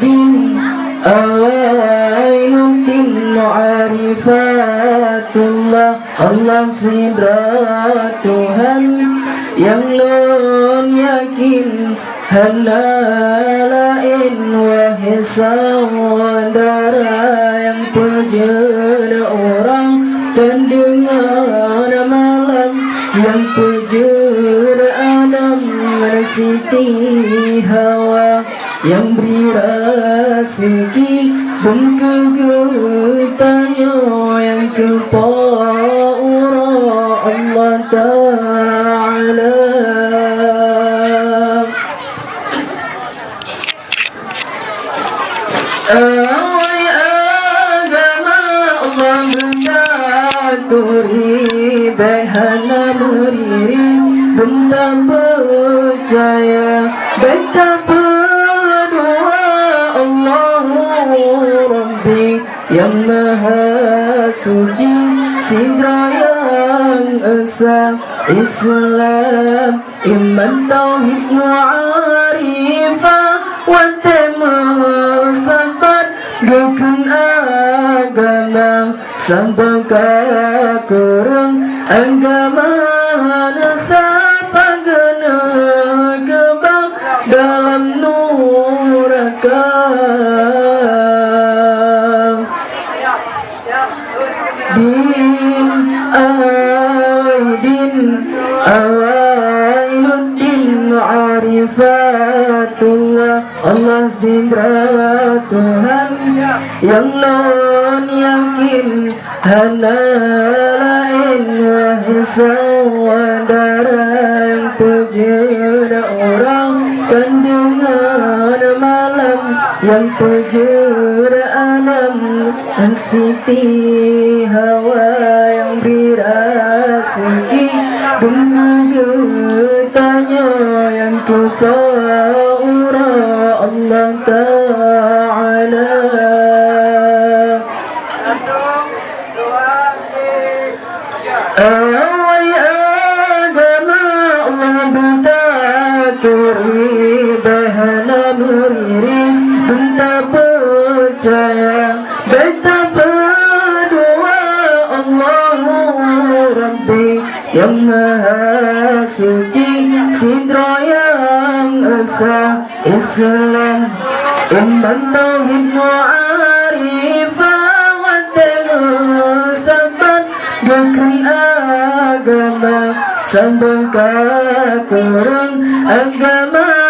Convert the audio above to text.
din awainuddin ma'rifatullah. Allah sidra Tuhan yang lon yakin, halalain wahai saudara yang pejara orang terdengar malam, yang pejara Adam Siti Hawa, yang beri rezeki dan kegetanya, yang kepaura Allah Ta'ala. Awai agama Allah mengaturi, behana meriri benda percaya, betapa doa Allahu Rabbi yang maha suci, sidra yang esa, Islam iman tauhid ma'arifah wa tema sabat bukan agama sampai kurang agama nasabagana kebang dalam neraka. Din awainuddin ma'rifatullah. Allah sidra Tuhan yang lon yakin, hana lain wahai saudara yang pejara orang kan dengar malam, yang pejara alam Siti Hawa, yang birasiki dengar yang kepaura Allah Ta'ala. Awai agama Allah mentaturi, bahana meriri benda percaya, betapa doa Allahu Rabbi yang maha suci, sidra yang esa, Islam iman tauhid ma'arifah wa tema sabat bukan agama sampai kurang agama